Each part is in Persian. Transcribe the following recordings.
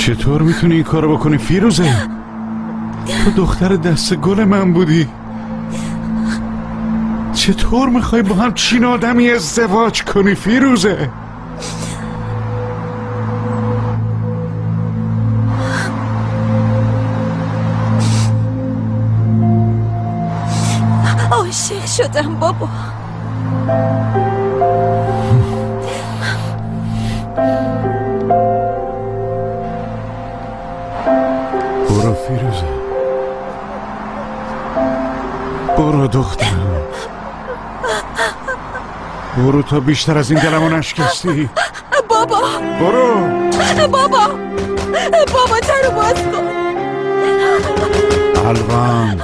چطور میتونی این کارو بکنی فیروزه؟ تو دختر دست گل من بودی. چطور میخوای با هم چین آدمی ازدواج کنی فیروزه؟ عاشق شدم بابا. برو فیروزه، برو دخترم، برو تا بیشتر از این دلمو نشکستی. بابا برو بابا در باز کن. الوان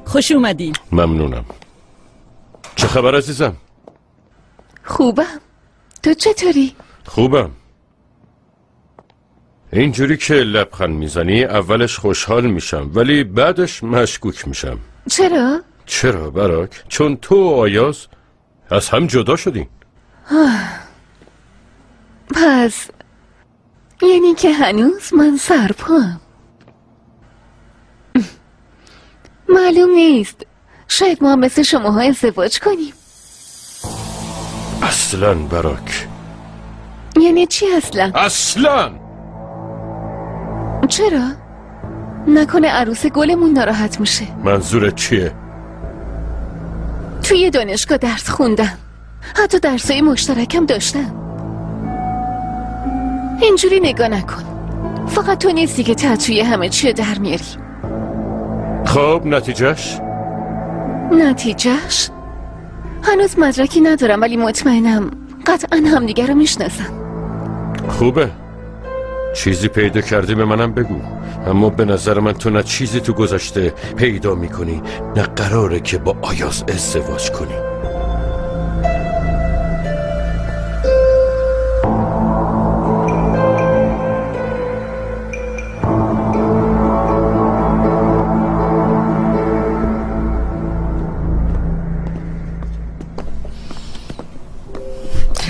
خوش اومدی. ممنونم. چه خبر عزیزم؟ خوبم. تو چطوری؟ خوبم. اینجوری که لبخند میزنی اولش خوشحال میشم ولی بعدش مشکوک میشم. چرا؟ چرا براک؟ چون تو و آیاز از هم جدا شدین. پس یعنی که هنوز من سرپام. معلوم نیست، شاید ما مثل شماها ازدواج کنیم. اصلاً براک. یعنی چی اصلاً؟ اصلاً چرا؟ نکنه عروس گلمون ناراحت میشه. منظورت چیه؟ توی دانشگاه درس خوندم، حتی درسای مشترکم داشتم. اینجوری نگاه نکن، فقط تو نیستی که تعطوی همه چی در میاری. خب نتیجهش؟ نتیجهش؟ هنوز مدرکی ندارم ولی مطمئنم قطعا همدیگه رو میشناسم. خوبه، چیزی پیدا کردی به منم بگو. اما به نظر من تو نه چیزی تو گذشته پیدا میکنی نه قراره که با آیاز ازدواج کنی.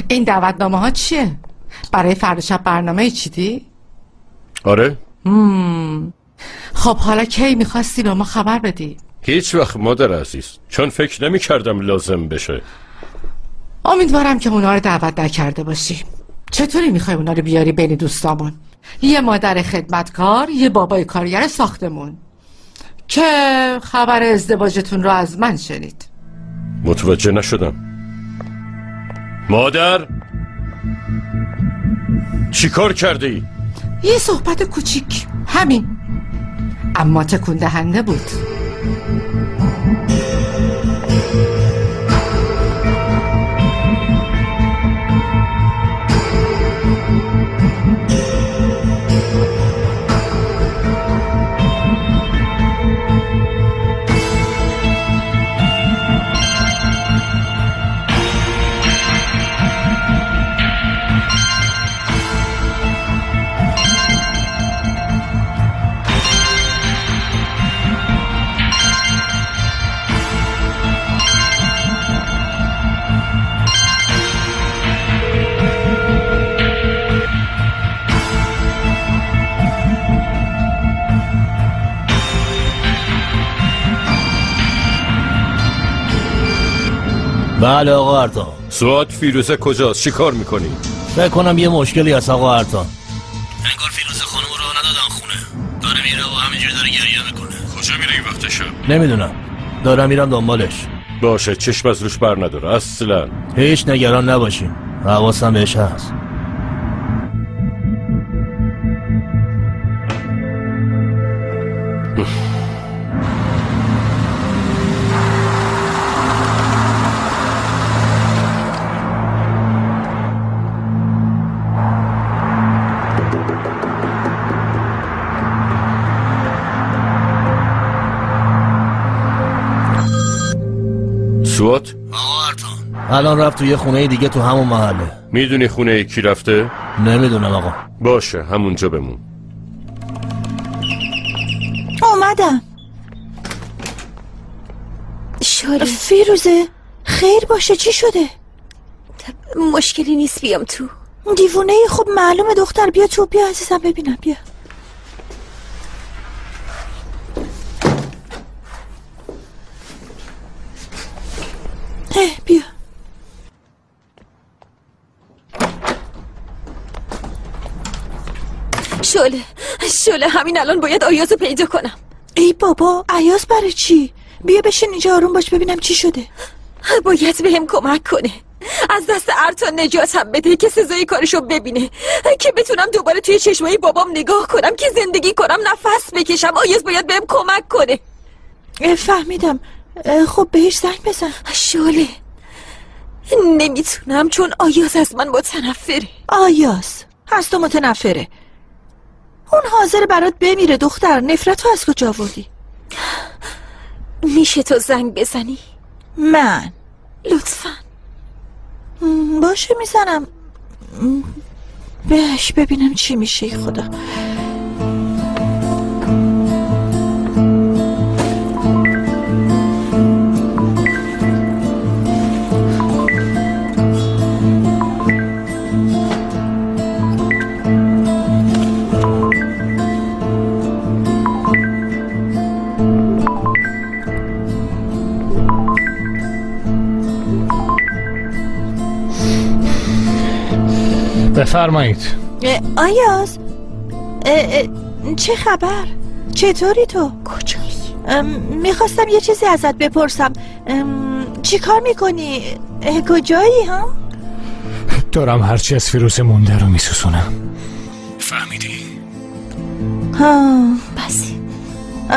این دعوتنامه ها چیه؟ برای فردا شب برنامه چیدی؟ آره. خب حالا کی میخواستی به ما خبر بدی؟ هیچ وقت مادر عزیز، چون فکر نمی کردم لازم بشه. امیدوارم که اونا رو دعوت نکرده باشی. چطوری میخوای اونا رو بیاری بین دوستامون؟ یه مادر خدمتکار، یه بابای کارگر ساختمون که خبر ازدواجتون رو از من شنید. متوجه نشدم. مادر چی کار کرده ای؟ یه صحبت کوچیک، همین، اما تکون دهنده بود. بله آقا ارتان. سواد فیروزه کجاست؟ چی کار میکنی؟ فکر کنم یه مشکلی هست آقا ارتان. انگار فیروزه خانم رو ندادن خونه. داره میره و همینجوری داره گریه میکنه. کجا میره این وقت شب؟ نمیدونم، دارم میرم دنبالش. باشه، چشم از روش بر نداره اصلا. هیچ نگران نباشین، حواسم بهش هست. سواد؟ آقا ارتان. الان رفت تو یه خونه دیگه تو همون محله. میدونی خونه کی رفته؟ نمیدونم آقا. باشه، همونجا بمون. اومدم. شاله فیروزه خیر باشه، چی شده؟ مشکلی نیست، بیام تو. دیوونه ای؟ خب معلومه دختر، بیا تو، بیا عزیزم ببینم، بیا. بیا. شاله همین الان باید آیازو پیدا کنم. ای بابا، آیاز برای چی؟ بیا بشین اینجا آروم باش ببینم چی شده. باید بهم کمک کنه، از دست ارتان نجاتم بده که سزای کارشو ببینه، که بتونم دوباره توی چشمای بابام نگاه کنم، که زندگی کنم، نفس بکشم. آیاز باید بهم کمک کنه. فهمیدم. خب بهش زنگ بزن. شاله نمیتونم، چون آیاز از من متنفره. آیاز از تو متنفره؟ اون حاضر برات بمیره دختر، نفرت رو از کجا آوردی؟ میشه تو زنگ بزنی؟ من؟ لطفاً. باشه میزنم. بهش ببینم چی میشه. ای خدا. بفرمایید. آیاز، چه خبر؟ چطوری تو؟ کجایی؟ میخواستم یه چیزی ازت بپرسم. چی کار میکنی؟ کجایی ها؟ دارم هرچی از فیروزه مونده رو میسوزونم. فهمیدی؟ ها بسی.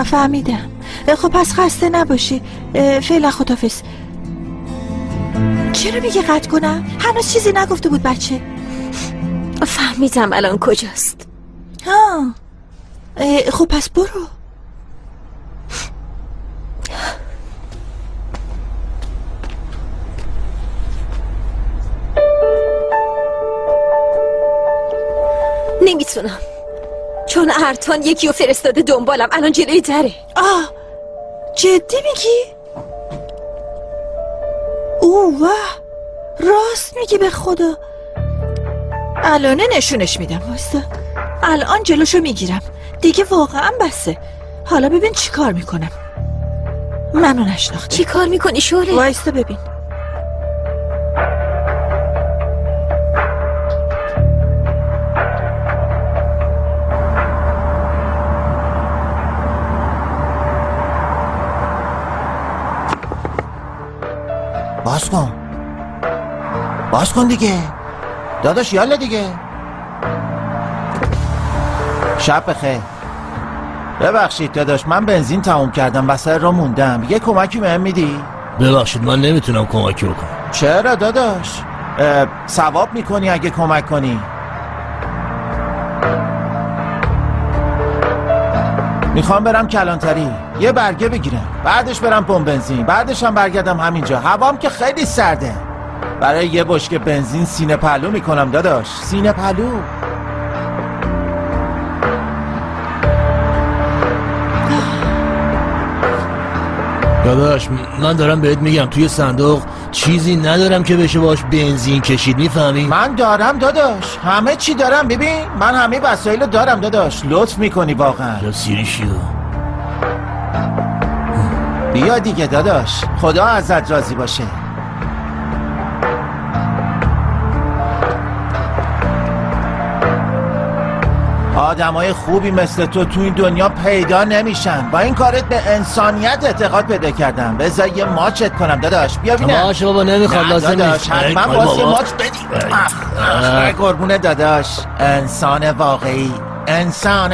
فهمیدم. خب پس خسته نباشی. فعلا خداحافظ. چرا میگه قطع کنم؟ هنوز چیزی نگفته بود بچه. فهمیدم الان کجاست. ها خب پس برو. نمیتونم، چون ارتان یکی رو فرستاده دنبالم، الان جلوی دره. جدی میگی؟ واه، راست میگی به خدا. الانه نشونش میدم. واسه الان جلوشو میگیرم دیگه، واقعا بسه. حالا ببین چی کار میکنم. منو نشناخته. چی کار میکنی شوله؟ وایسته ببین. باز کن دیگه داداش، یالا دیگه. شب بخیر. ببخشید داداش، من بنزین تموم کردم، وسط راه موندم. یه کمکی بهم میدی؟ ببخشید من نمیتونم کمکی بکنم. چرا داداش؟ ثواب میکنی اگه کمک کنی. میخوام برم کلانتری یه برگه بگیرم، بعدش برم پمپ بنزین، بعدش هم برگردم همینجا. هوام که خیلی سرده. برای یه بشکه بنزین سینه پهلو میکنم داداش، سینه پهلو. داداش من دارم بهت میگم توی صندوق چیزی ندارم که بشه باش بنزین کشید، میفهمی؟ من دارم داداش، همه چی دارم. ببین من همه وسایل دارم داداش. لطف میکنی واقعا. یا سیری شیو. بیا دیگه داداش، خدا ازت راضی باشه. آدمای خوبی مثل تو این دنیا پیدا نمیشن. با این کارت به انسانیت اعتقاد پیدا کردم. بذار یه ماچت کنم داداش. بیا ببینم. ماچ بابا نمیخواد، لازم نیست. حتما واسه یه ماچ بدی. قربونه داداش. انسان واقعی. انسان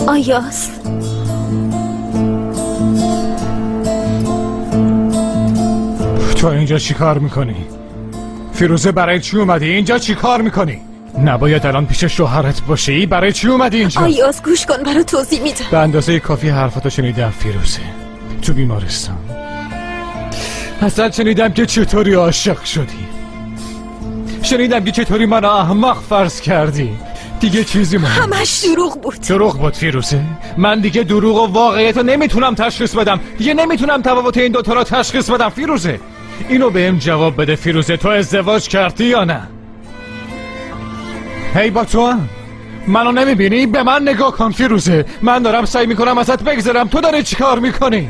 آیاز، تو اینجا چی کار میکنی؟ فیروزه برای چی اومدی؟ اینجا چی کار میکنی؟ نباید الان پیش شوهرت باشی؟ برای چی اومدی اینجا؟ آیاز گوش کن، برای توضیح میدم. به اندازه کافی حرفاتو شنیدم فیروزه. تو بیمارستان اصلا شنیدم که چطوری عاشق شدی، شنیدم که چطوری منو احمق فرض کردی. دیگه چیزی همش دروغ بود. دروغ بود فیروزه. من دیگه دروغ و واقعیت رو نمیتونم تشخیص بدم. دیگه نمیتونم تفاوت این دوتا رو تشخیص بدم فیروزه. اینو بهم جواب بده فیروزه، تو ازدواج کردی یا نه؟ هی با تو هم منو نمیبینی؟ به من نگاه کن فیروزه. من دارم سعی میکنم ازت بگذرم، تو داری چی کار میکنی؟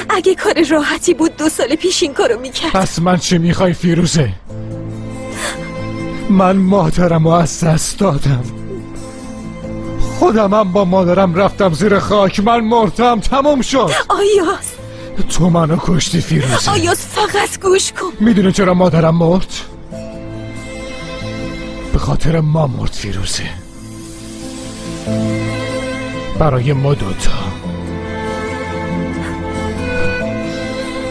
اگه کار راحتی بود 2 سال پیش این کارو میکرد. پس من چی میخوای فیروزه؟ من مادرم رو از دست دادم، خودمم با مادرم رفتم زیر خاک، من مردم، تموم شد. آیاز تو منو کشتی فیروزه. آیاز فقط گوش کن. میدونی چرا مادرم مرد؟ به خاطر ما مرد فیروزه. برای ما دوتا.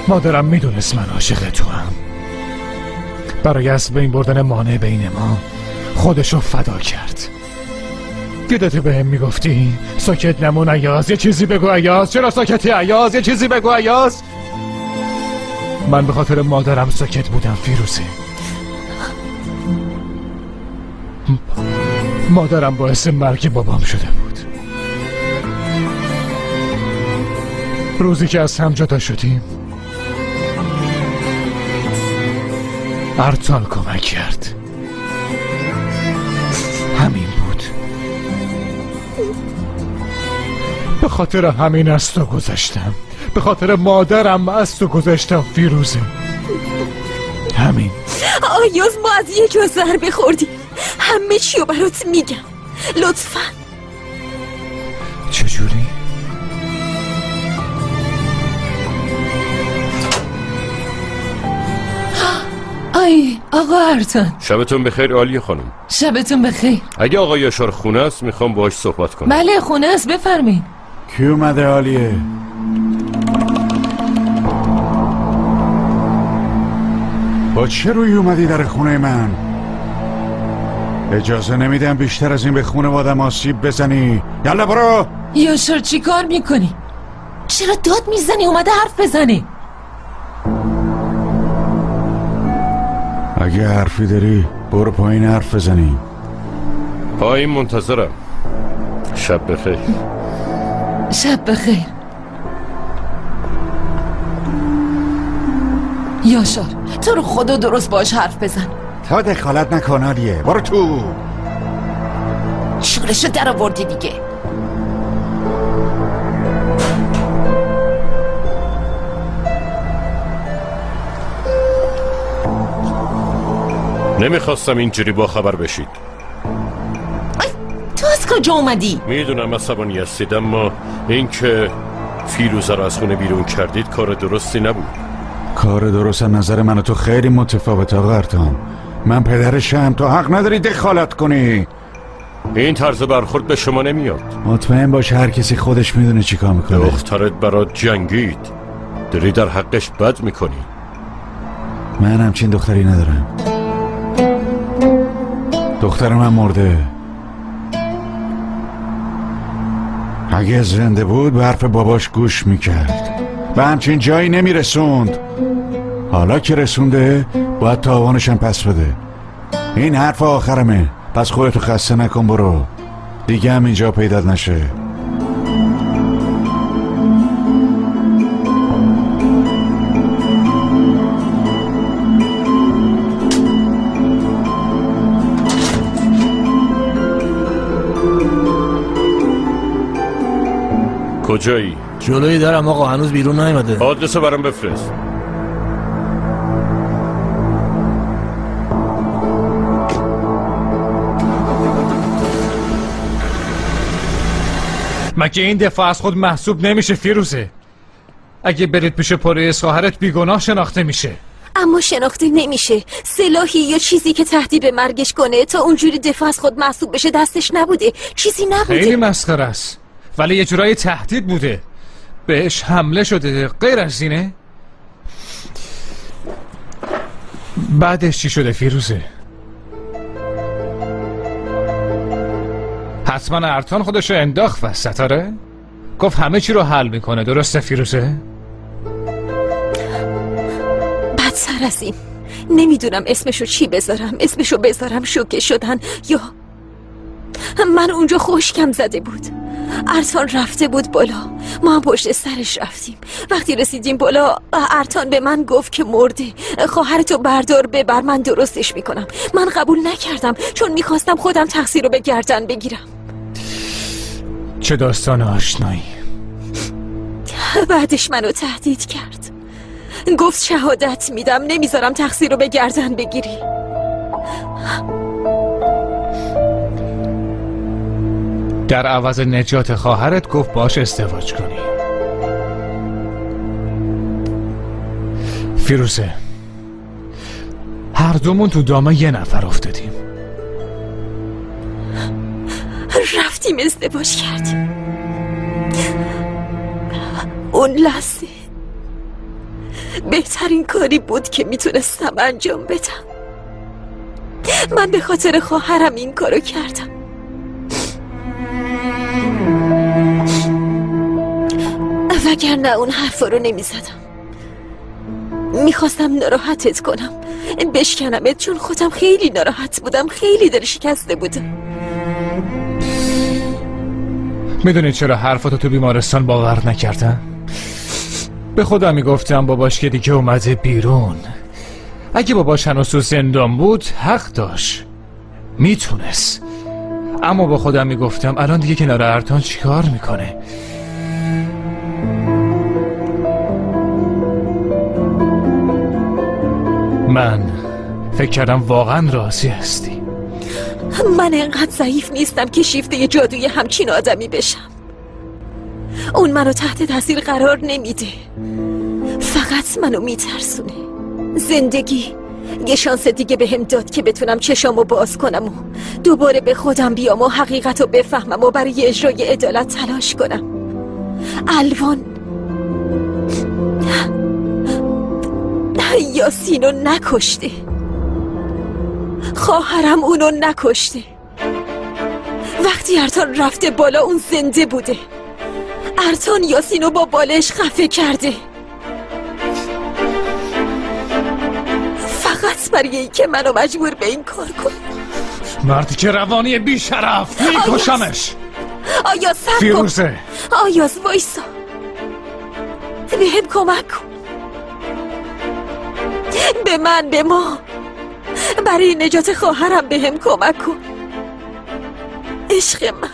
مادرم میدونست من عاشق تو هم. برای از بین بردن مانع بین ما خودشو فدا کرد. یادت بهم میگفتی ساکت نمون ایاز، یه چیزی بگو ایاز. چرا ساکتی ایاز؟ یه چیزی بگو ایاز. من به خاطر مادرم ساکت بودم فیروزه. مادرم باعث مرگ بابام شده بود. روزی که از هم جدا شدیم ارتان کمک کرد. همین بود. به خاطر همین از تو گذشتم. به خاطر مادرم از تو گذشتم فیروزه. همین. آیاز ما از یه جا ضربه خوردیم. همه چیو برات میگم لطفاً. چجوری؟ آی آقا ارتان، شبتون بخیر عالی خانم. شبتون بخیر. اگه آقا یاشار خونه است میخوام باهاش صحبت کنم. بله خونه است، بفرمایید. کی اومده عالیه؟ با چه روی اومدی در خونه من؟ اجازه نمیدم بیشتر از این به خانواده‌ام آسیب بزنی. یالا برو. یاشار چی کار میکنی؟ چرا داد میزنی؟ اومده حرف بزنی. اگه حرفی داری برو پایین حرف بزنی. پایین منتظرم. شب بخیر. شب بخیر. یاشار تو رو خدا درست باش حرف بزن. تا دخالت نکن عالیه، برو تو. شورشو در آوردی دیگه. نمیخواستم اینجوری با خبر بشید. تو از کجا اومدی؟ میدونم عصبانی هستید، اما این که فیروزه رو از خونه بیرون کردید کار درستی نبود. کار درست از نظر من و تو خیلی متفاوت آقا ارتان. من پدرشم، تو حق نداری دخالت کنی. این طرز برخورد به شما نمیاد. مطمئن باش هر کسی خودش میدونه چی کار میکنه. دخترت برات جنگید، داری در حقش بد میکنی. من همچین دختری ندارم. دختر من مرده. اگه زنده بود به حرف باباش گوش میکرد، به همچین جایی نمیرسوند. حالا که رسونده باید تاوانشم پس بده. این حرف آخرمه، پس خودتو خسته نکن، برو دیگه هم اینجا پیدات نشه. کجایی؟ جلوی درم آقا، هنوز بیرون نیومده. آدرسو برام بفرست. مگه این دفاع از خود محسوب نمیشه فیروزه؟ اگه برید پیش پلیس خواهرت بیگناه شناخته میشه. اما شناخته نمیشه. سلاحی یا چیزی که تهدید به مرگش کنه تا اونجوری دفاع از خود محسوب بشه دستش نبوده. چیزی نبوده. خیلی مسخره است، ولی یه جورایی تهدید بوده. بهش حمله شده، غیر از اینه؟ بعدش چی شده فیروزه؟ حتما ارتان خودشو انداخت وسط، آره؟ گفت همه چی رو حل میکنه، درسته فیروزه؟ بدتر از این، نمیدونم اسمشو چی بذارم. اسمشو بذارم شوکه شدن یا من اونجا خشکم زده بود. ارتان رفته بود بالا، ما هم پشت سرش رفتیم. وقتی رسیدیم بالا ارتان به من گفت که مرده، خواهرتو بردار ببر من درستش میکنم. من قبول نکردم چون میخواستم خودم تقصیر رو به گردن بگیرم. چه داستان آشنایی. بعدش منو تهدید کرد، گفت شهادت میدم نمیذارم تقصیر رو به گردن بگیری. در عوض نجات خواهرت گفت باش ازدواج کنی. فیروزه، هر دومون تو دام یه نفر افتادیم. رفتیم ازدواج کردیم. اون لحظه بهترین کاری بود که میتونستم انجام بدم. من به خاطر خواهرم این کارو کردم. وگرنه اون حرفا رو نمیزدم. میخواستم ناراحتت کنم، بشکنمت، چون خودم خیلی ناراحت بودم، خیلی دل شکسته بودم. میدونی چرا حرفاتو تو بیمارستان باور نکردم؟ به خودم میگفتم باباش که دیگه اومده بیرون. اگه باباش هنوز تو زندان بود حق داشت، میتونست. اما با خودم میگفتم الان دیگه کنار ارتان چیکار میکنه؟ من فکر کردم واقعا راضی هستی. من اینقدر ضعیف نیستم که شیفته جادوی همچین آدمی بشم. اون منو تحت تاثیر قرار نمیده، فقط منو میترسونه. زندگی یه شانس دیگه بهم داد که بتونم چشامو باز کنم و دوباره به خودم بیام و حقیقتو بفهمم و برای اجرای عدالت تلاش کنم. الوان یاسینو نکشته، خواهرم اونو نکشته. وقتی ارتان رفته بالا اون زنده بوده. ارتان یاسینو با بالش خفه کرده، فقط برای این که منو مجبور به این کار کنه. مردی که روانی بی شرف، میکشمش. آیاز سب کن. فیروزه، آیاز وایسا، به هم کمک کن. به من، به ما، برای نجات خواهرم به هم کمک کن. عشق من.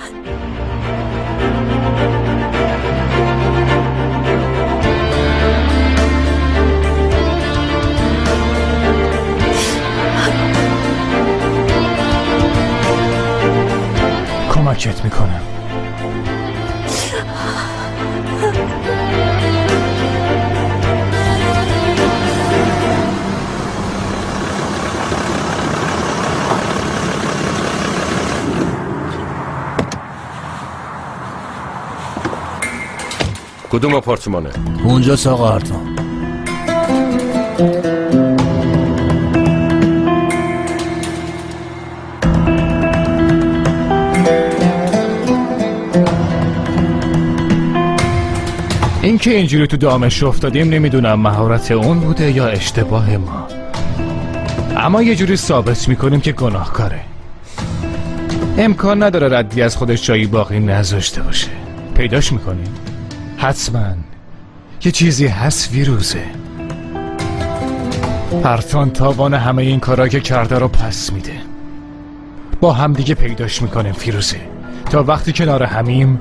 کمکت میکنم. کدوم آپارتمانه؟ اونجا آقا ارتان. اینکه اینجوری تو دامش افتادیم نمیدونم مهارت اون بوده یا اشتباه ما، اما یه جوری ثابت میکنیم که گناهکاره. امکان نداره ردی از خودش جایی باقی نذاشته باشه. پیداش میکنیم حتما یه چیزی هست ویروزه. ارتان تاوان همه این کارا که کرده رو پس میده. با هم دیگه پیداش میکنیم فیروزه. تا وقتی کنار همیم،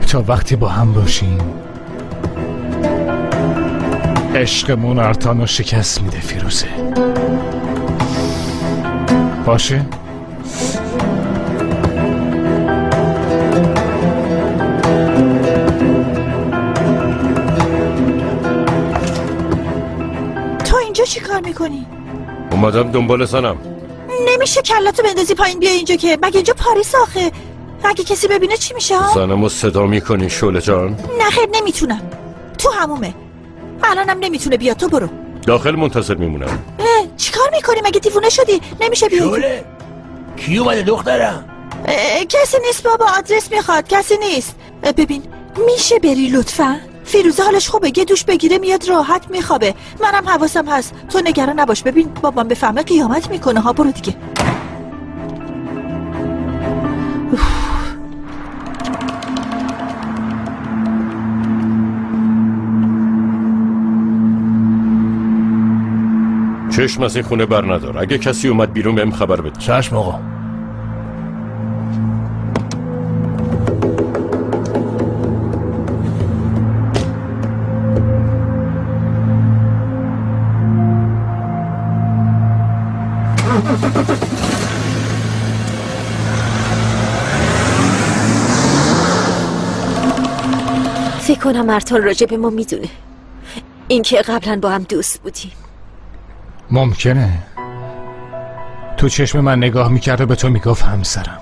تا وقتی با هم باشیم، عشقمون ارتان رو شکست میده فیروزه. باشه؟ تو اینجا چی کار میکنی؟ اومدم دنبال زنم. نمیشه کلاتو بندازی پایین بیا اینجا که مگه اینجا پاریس آخه. اگه کسی ببینه چی میشه؟ زنمو صدا میکنی شعله جان؟ نه خیر نمیتونم، تو همومه. الانم نمیتونه بیا، تو برو داخل منتظر میمونم. چی کار میکنی؟ مگه دیوونه شدی؟ نمیشه بیا. شعله کی اومده دخترم؟ کسی نیست بابا، آدرس میخواد، کسی نیست. ببین میشه بری لطفا؟ فیروزه حالش خوبه، یه دوش بگیره میاد راحت میخوابه. منم حواسم هست، تو نگران نباش. ببین بابام بفهمه قیامت میکنه ها. برو دیگه. چشم از این خونه بر ندار. اگه کسی اومد بیرون بهم خبر بده. چشم آقا. فکر کنم ارتان راجع به ما میدونه، اینکه قبلا با هم دوست بودیم. ممکنه. تو چشم من نگاه میکرد و به تو میگفت همسرم.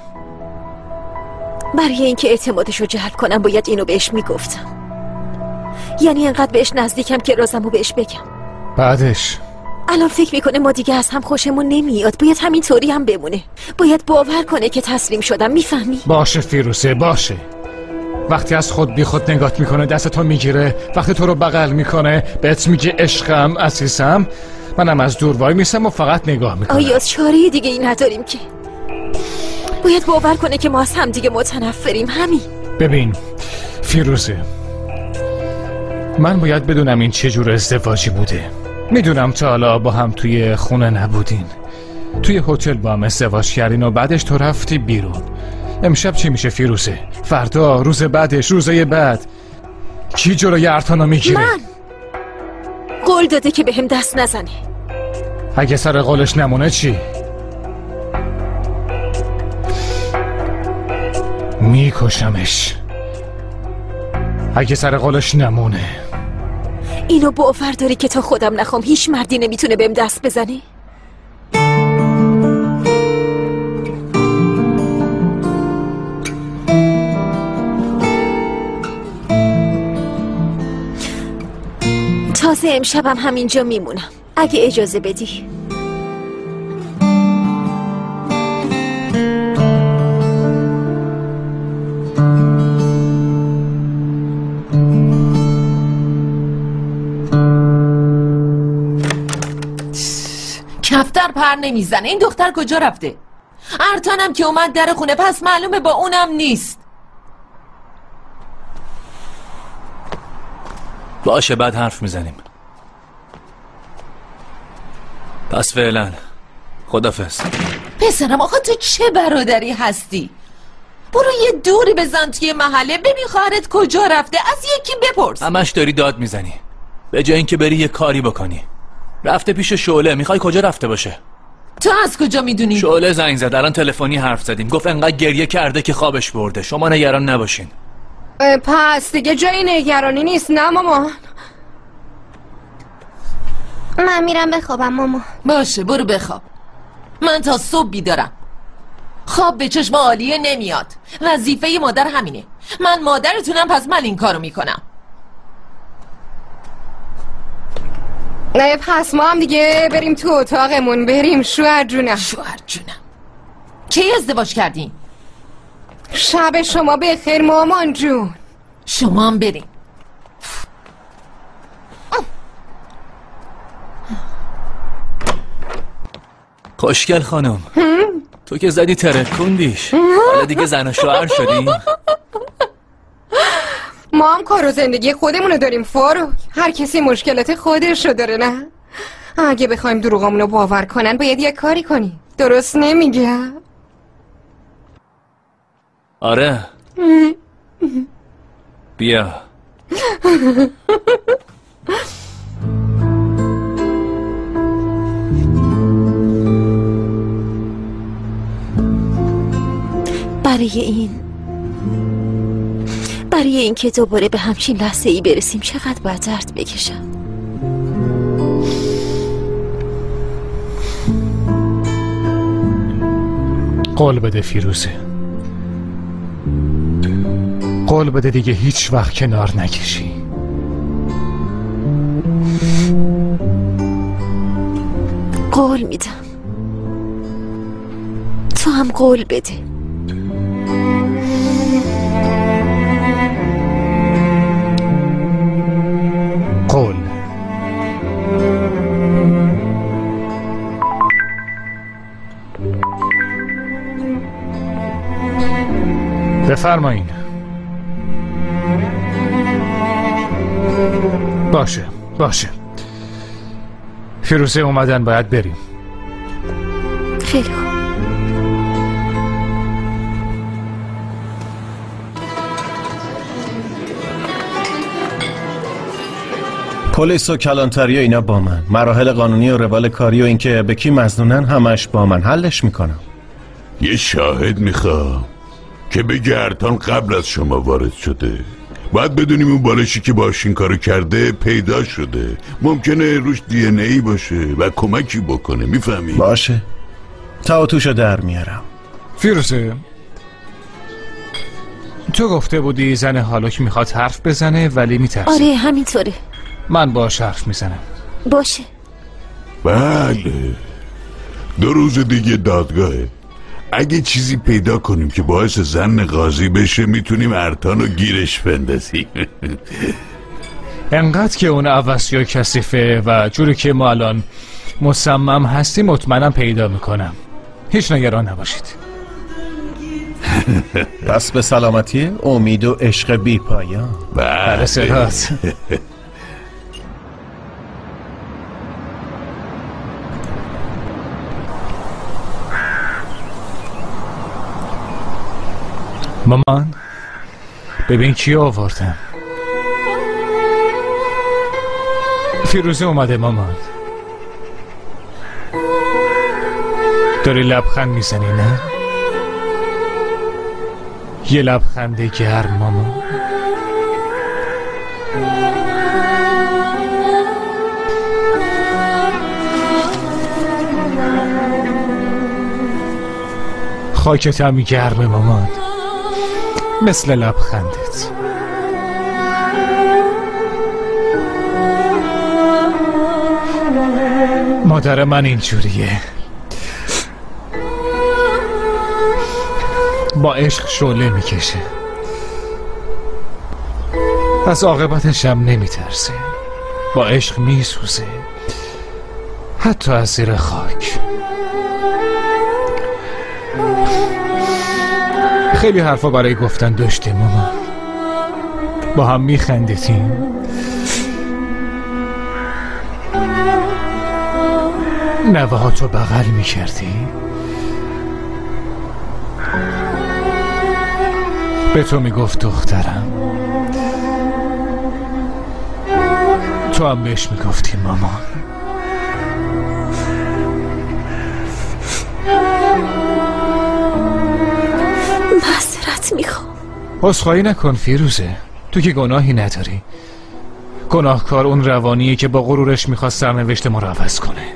برای اینکه اعتمادشو جلب کنم باید اینو بهش میگفتم. یعنی انقدر بهش نزدیکم که رازمو بهش بگم. بعدش الان فکر میکنه ما دیگه از هم خوشمون نمیاد. باید همینطوری هم بمونه. باید باور کنه که تسلیم شدم. میفهمی؟ باشه فیروزه، باشه. وقتی از خود بی خود نگات میکنه، دستتو میگیره، وقتی تو رو بغل میکنه بهت میگه عشقم عزیزم، منم از دور وای میسم و فقط نگاه میکنم. آیا از چاره دیگه ای نداریم که؟ باید باور کنه که ما از هم دیگه متنفریم. همین. ببین فیروزه، من باید بدونم این چه جور ازدواجی بوده. میدونم تا حالا با هم توی خونه نبودین، توی هتل با هم ازدواج کردین و بعدش تو رفتی بیرون. امشب چی میشه فیروزه؟ فردا، روز بعدش، روزای بعد کی جلوی ارتانا میگیره؟ من قول داده که بهم دست نزنه. اگه سر قولش نمونه چی؟ میکشمش. اگه سر قولش نمونه. اینو باور داری که تا خودم نخوام هیچ مردی نمیتونه بهم دست بزنه؟ تازه امشبم همینجا میمونم اگه اجازه بدی. کفتر پر نمیزنه. این دختر کجا رفته؟ ارتانم که اومد در خونه، پس معلومه با اونم نیست. باشه بعد حرف میزنیم. پس فعلا خدافظ. پسرم آخه تو چه برادری هستی؟ برو یه دوری بزن توی محله ببین خواهرت کجا رفته، از یکی بپرس. همش داری داد میزنی به جای اینکه بری یه کاری بکنی. رفته پیش شعله، میخوای کجا رفته باشه؟ تو از کجا میدونی؟ شعله زنگ زد، الان تلفنی حرف زدیم، گفت انقدر گریه کرده که خوابش برده. شما نگران نباشین. پس دیگه جایی نگرانی نیست نه مامان؟ من میرم بخوابم مامان. باشه برو بخواب. من تا صبح بیدارم. خواب به چشم عالیه نمیاد. وظیفه مادر همینه. من مادرتونم، پس من این کارو میکنم. نه پس ما هم دیگه بریم تو اتاقمون. بریم شوهر جونم. شوهر جونم. کی ازدواج کردین؟ شب شما بخیر مامان جون. شما هم بریم. خوشگل خانم، تو که زدی ترکوندیش، حالا دیگه زن و شوهر شدی؟ ما هم کار و زندگی خودمونو داریم فاروق. هر کسی مشکلات خودشو داره نه؟ اگه بخوایم دروغامونو باور کنن باید یه کاری کنی. درست نمیگم؟ آره. بیا. برای این که دوباره به همچین لحظه ای برسیم چقدر باید درد بکشم. قول بده فیروزه، قول بده دیگه هیچ وقت کنار نکشی. قول میدم، تو هم قول بده. قول. بفرمایین. باشه فیروزه اومدن، باید بریم. خیلی خوب. پلیس و کلانتری و اینا با من، مراحل قانونی و روال کاری و اینکه به کی مظنونن همش با من، حلش میکنم. یه شاهد میخوام که بگه ارتان قبل از شما وارد شده. باید بدونیم اون بالشی که باش این کارو کرده پیدا شده. ممکنه روش دی ان ای باشه و کمکی بکنه، میفهمی؟ باشه، تا توشو در میارم. فیروزه، تو گفته بودی زن هالوک میخواد حرف بزنه ولی میترسه. آره همینطوره. من باهاش حرف میزنم. باشه. بله، 2 روز دیگه دادگاهه. اگه چیزی پیدا کنیم که باعث زن قاضی بشه میتونیم ارتانو گیرش بندازیم. انقدر که اون عوضی و کثیفه و جوری که ما الان مصمم هستیم مطمئنم پیدا میکنم. هیچ نگران نباشید. پس به سلامتی، امید و عشق بی پایان. بله سرات. مامان، ببین کی آوردم. فیروزه اومده. مامان داری لبخند میزنی نه؟ یه لبخند گرم مامان. خاکت هم گرمه مامان، مثل لبخندت. مادر من اینجوریه، با عشق شعله میکشه، از عاقبتش هم نمیترسه، با عشق میسوزه، حتی از زیر خاک. خیلی حرفا برای گفتن داشتیم مامان، با هم میخندیدیم، نوه ها تو بغل میکردی، به تو میگفت دخترم، تو هم بهش میگفتی مامان. معذرت میخوام. عذرخواهی نکن فیروزه، تو که گناهی نداری. گناهکار اون روانیه که با غرورش میخواست سرنوشت ما رو عوض کنه.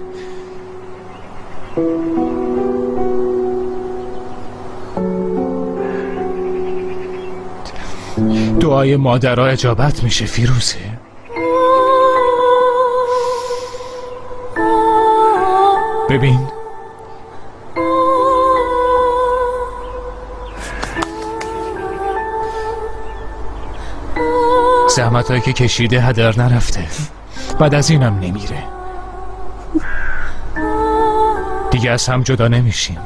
دعای مادرها اجابت میشه فیروزه. ببین زحمت هایی که کشیده هدر نرفته، بعد از اینم نمیره. دیگه از هم جدا نمیشیم.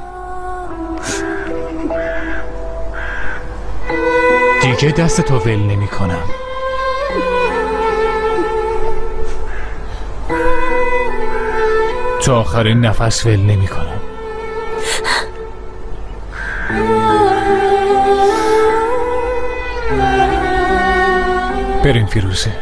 دیگه دست تو ول نمی کنم. تا آخرین نفس ول نمی کنم. بریم فیروزه.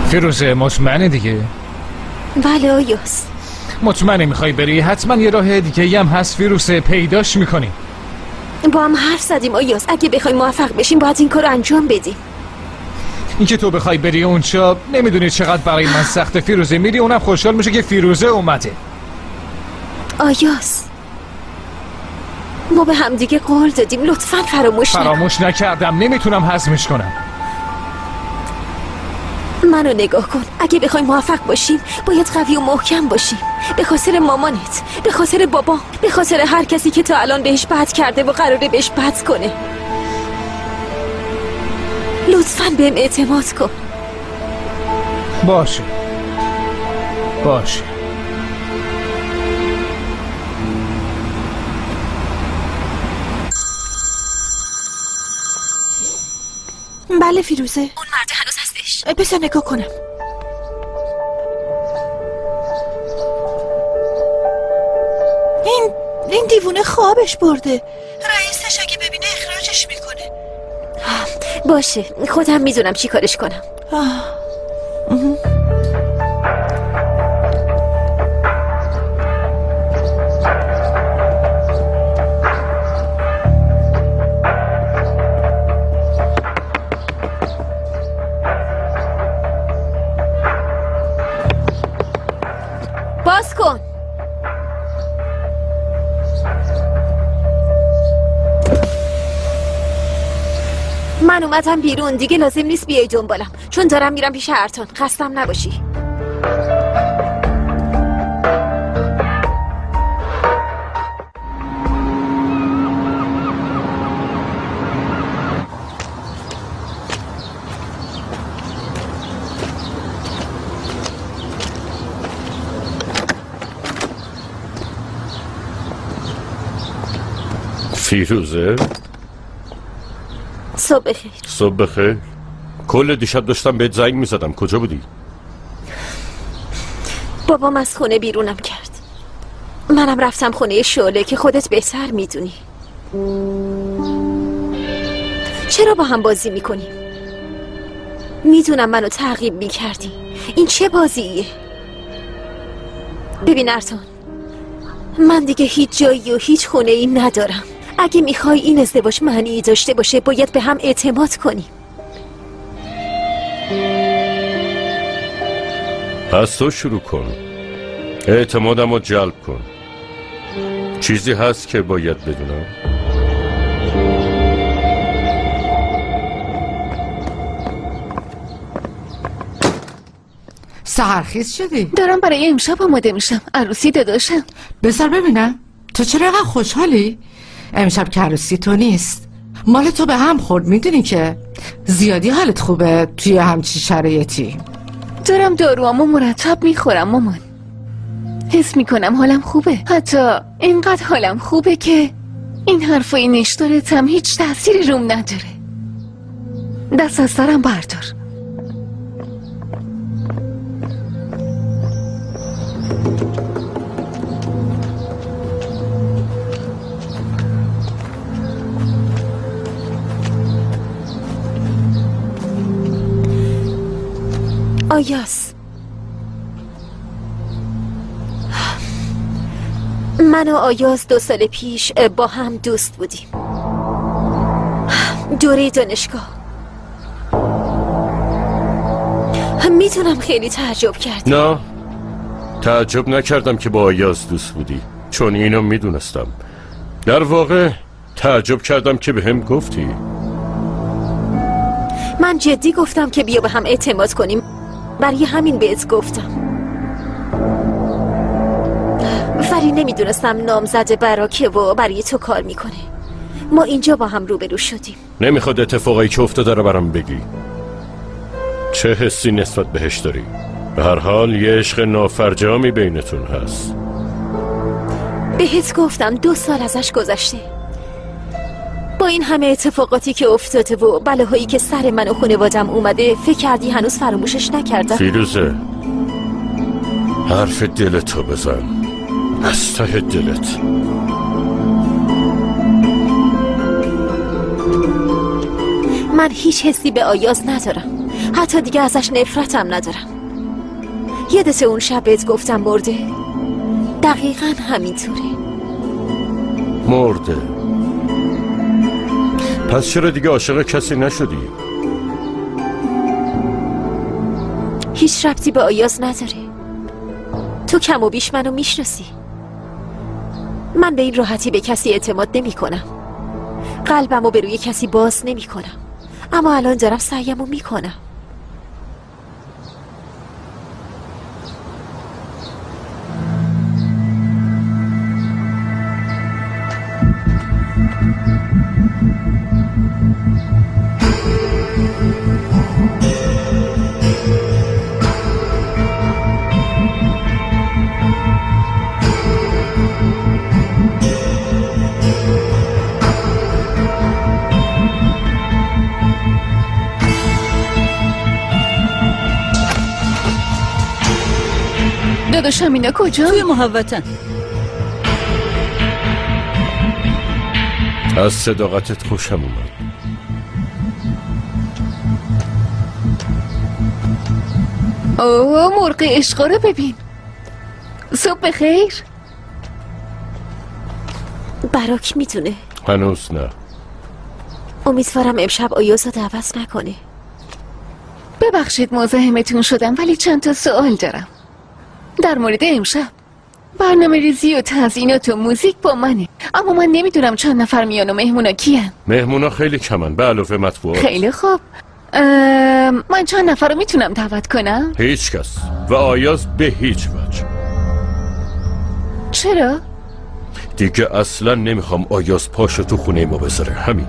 فیروزه مطمئنه دیگه؟ بله آیاز. مطمئنه میخوای بری؟ حتما یه راه دیگه هم هست فیروزه، پیداش میکنی. با هم حرف زدیم آیاز، اگه بخوای موفق بشیم باید این کارو انجام بدیم. اینکه تو بخوای بری اونجا نمیدونی چقدر برای من سخته فیروزه. میری اونم خوشحال میشه که فیروزه اومده. آیاز ما به هم دیگه قول دادیم، لطفاً فراموش نکردم، نمیتونم هضمش کنم. منو نگاه کن، اگه بخوایم موفق باشیم باید قوی و محکم باشیم. به خاطر مامانت، به خاطر بابا، به خاطر هر کسی که تا الان بهش بد کرده و قراره بهش بد کنه. لطفاً بهم اعتماد کن. باشه. بله فیروزه. اون مرد هنوز هستش؟ بذار نگاه کنم. این دیوونه خوابش برده. رئیسش اگه ببینه اخراجش میکنه. باشه، خودم میدونم چی کارش کنم. باز کن. من اومدم بیرون، دیگه لازم نیست بیای دنبالم، چون دارم میرم پیش ارتان. خستم نباشی. فیروزه صبح بخیر. صبح بخیر. کل دیشب داشتم بهت زنگ میزدم، کجا بودی؟ بابام از خونه بیرونم کرد. منم رفتم خونه شعله که خودت بهتر میدونی. چرا با هم بازی میکنیم؟ میدونم منو تعقیب میکردی. این چه بازیه؟ ببین ارتان، من دیگه هیچ جایی و هیچ خونه ای ندارم. اگه میخوای این ازدواج معنی داشته باشه باید به هم اعتماد کنیم. از تو شروع کن، اعتمادم رو جلب کن. چیزی هست که باید بدونم؟ سحرخیز شدی؟ دارم برای امشب آماده میشم، عروسی داداشم. بذار ببینم تو چرا اینقدر خوشحالی؟ امشب که عروسی تو نیست، مال تو به هم خورد. میدونی که زیادی حالت خوبه توی همچی شرایطی. دارم داروامو مرتب میخورم مامان. حس میکنم حالم خوبه، حتی اینقدر حالم خوبه که این حرفای نشدارتم هیچ تأثیری روم نداره. دست از سرم بردار. آیاس، من و آیاس 2 سال پیش با هم دوست بودیم، دوره دانشگاه. میتونم خیلی تعجب کردی. نه، تعجب نکردم که با آیاس دوست بودی، چون اینو میدونستم. در واقع تعجب کردم که به هم گفتی. من جدی گفتم که بیا به هم اعتماد کنیم، برای همین بهت گفتم. ولی نمیدونستم نامزد براکه و برای تو کار میکنه. ما اینجا با هم روبرو شدیم. نمیخواد اتفاقایی که افتاده رو برام بگی. چه حسی نسبت بهش داری؟ به هر حال یه عشق نافرجامی بینتون هست. بهت گفتم 2 سال ازش گذشته. با این همه اتفاقاتی که افتاده و بلاهایی که سر من و خانوادم اومده، فکر کردی هنوز فراموشش نکردم؟ فیروزه، حرف دلتو بزن از ته دلت. من هیچ حسی به آیاز ندارم، حتی دیگه ازش نفرتم ندارم. یادت اون شب بهت گفتم مرده؟ دقیقا همینطوره. مرده؟ پس چرا دیگه عاشق کسی نشدی؟ هیچ ربطی به آیاز نداره. تو کم و بیش منو میشناسی. من به این راحتی به کسی اعتماد نمی کنم. قلبمو به روی کسی باز نمی کنم. اما الان دارم سعیمو می کنم. داداشم اینا کجا؟ توی محوطن. از صداقتت خوشم اومد. اوه مرغ عشقا رو ببین. صبح بخیر. براک میتونه؟ هنوز نه. امیدوارم امشب آیازو دعوت نکنه. ببخشید مزاحمتون شدم ولی چند تا سوال دارم در مورد امشب. برنامه ریزی و تزیینات و موزیک با منه، اما من نمیدونم چند نفر میان و مهمونا کیان. مهمونا خیلی کمن به علاوه مطبوعات. خیلی خوب. من چند نفر رو میتونم دعوت کنم؟ هیچ کس و آیاز به هیچ وجه. چرا؟ دیگه اصلا نمیخوام آیاز پاشو تو خونه ما بذاره، همین.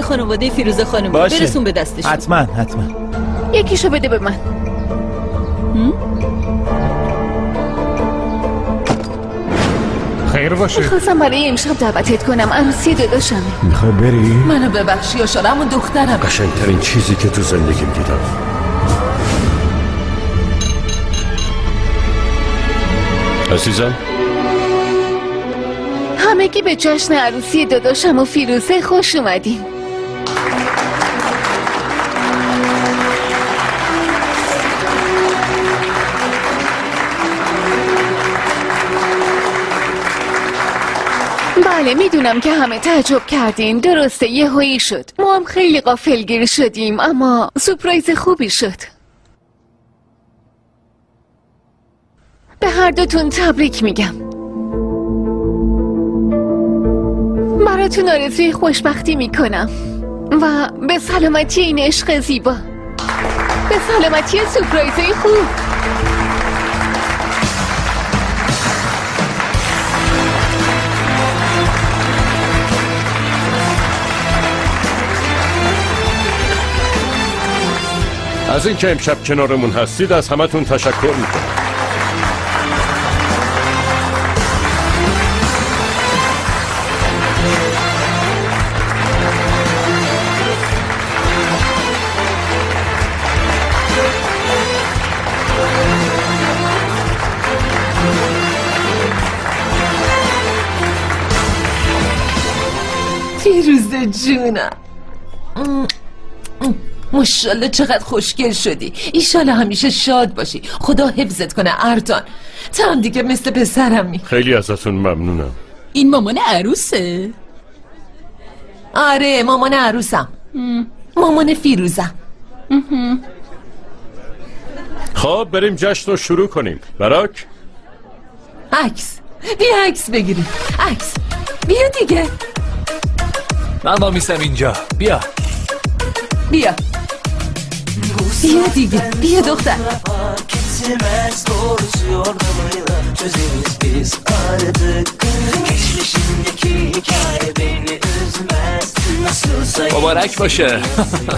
خانواده فیروزه خانم برسون به دستشون. حتما یکیشو بده به من. خیر باشه. میخواستم برای امشب دعوتت کنم، عروسی داداشمه. میخوای بری؟ منو ببخشی یا شارم و دخترم. قشنگترین چیزی که تو زندگیم دیدم. عزیزم همگی به جشن عروسی داداشم و فیروزه خوش اومدین. بله میدونم که همه تعجب کردین. درسته یه هایی شد، ما هم خیلی غافلگیر شدیم، اما سورپرایز خوبی شد. به هر دوتون تبریک میگم. براتون آرزوی خوشبختی میکنم و به سلامتی این عشق زیبا، به سلامتی سورپرایزهای خوب. از این که امشب کنارمون هستید از همتون تشکر میکنم. فیروزه جونم، ماشاءالله چقدر خوشگل شدی. ایشالا همیشه شاد باشی. خدا حفظت کنه ارتان. تو هم دیگه مثل پسرمی. خیلی ازتون ممنونم. این مامان عروسه؟ آره مامان عروسم. مامان فیروزم. خب بریم جشن رو شروع کنیم. براک عکس، بیا عکس بگیریم. عکس بیا دیگه. من با میستم اینجا. بیا بیا بیا دیگه. بیا دختر. مبارک باشه.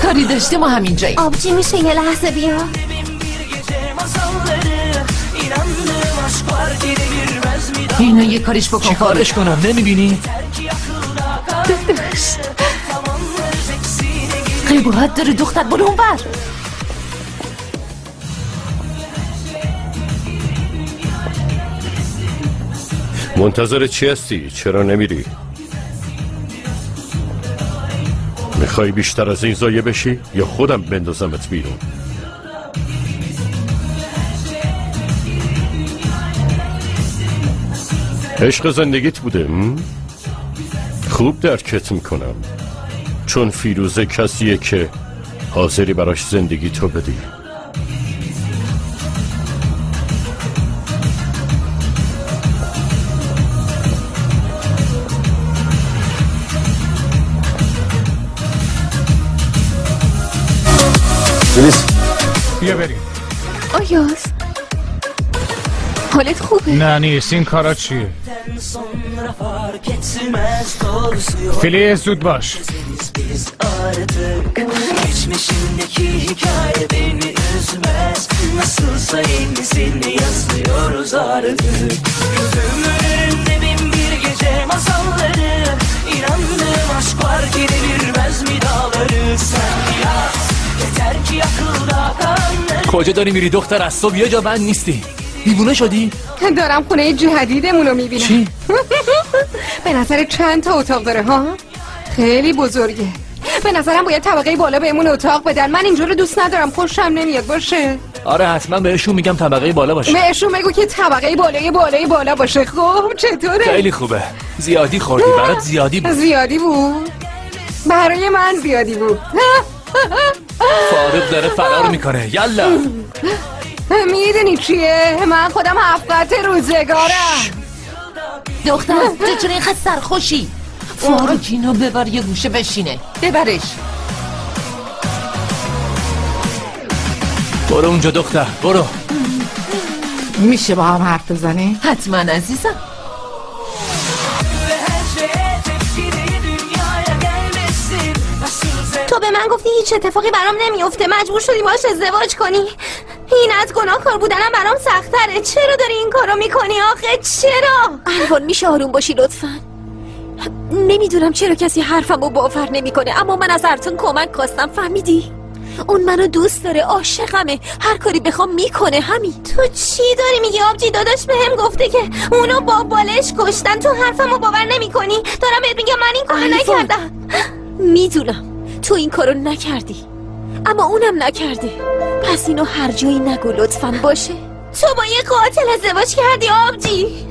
کاری داشته ما همینجاییم. آبجی میشه یه لحظه بیا؟ اینو یه کارش بکن. چی کارش کنم نمیبینی؟ قیبوهت داره دختر. برو اون بر. منتظر چی هستی؟ چرا نمیری؟ میخوای بیشتر از این ضایع بشی یا خودم بندازمت بیرون؟ عشق زندگیت بوده؟ خوب درکت میکنم، چون فیروزه کسیه که حاضری براش زندگی تو بدی. بیا بریم. آیاز حالت خوبه؟ نه نیست. این کارا چیه؟ فیلیز زود باش. Geçmişindeki hikaye beni üzmez. Nasılsa yenisini yazıyoruz artık. Gözümün önünde bin bir gece masalları. İnandığım aşk var ki devirmez mi dağları? Sen yaz yeter ki akılda kalanları. کجا داری میری دختر؟ از صبح یه جا بند نیستی. دیوونه شدی؟ دارم خونه جدیدمونو میبینم. چی؟ به نظر چند تا اتاق داره ها؟ خیلی بزرگه. به نظرم باید طبقه بالا بهمون اتاق بدن. من اینجا رو دوست ندارم، خوشم نمیاد باشه. آره حتما بهشون میگم طبقه بالا باشه. بهشون بگو که طبقه بالای بالا باشه. خب چطوره؟ خیلی خوبه. زیادی خوردی. برات زیادی بود. زیادی بود؟ برای من زیادی بود. فاروق داره فرار میکنه. یالا میدونی چیه؟ من خودم هفت روزگارم. دختر تو چرا اینقدر سرخوشی؟ فاروق اینو ببر یه گوشه بشینه. ببرش. برو اونجا دختر برو. میشه با هم حرف بزنی؟ حتما عزیزم. تو به من گفتی هیچ اتفاقی برام نمیفته، مجبور شدی باهاش ازدواج کنی. این از گناهکار بودنم برام سخت‌تره. چرا داری این کارو میکنی آخه؟ چرا؟ الوان میشه آروم باشی لطفاً؟ نمیدونم چرا کسی حرفمو باور نمیکنه، اما من از ارتون کمک خواستم. فهمیدی؟ اون منو دوست داره، عاشقمه، هر کاری بخوام میکنه. همین. تو چی داری میگی آبجی؟ داداش بهم گفته که اونو با بالش کشتن. تو حرفمو باور نمیکنی؟ دارم بهت میگم من این کارو نکردم. میدونم تو این کارو نکردی، اما اونم نکرده. پس اینو هر جایی نگو لطفاً باشه؟ تو با یه قاتل ازدواج کردی آبجی.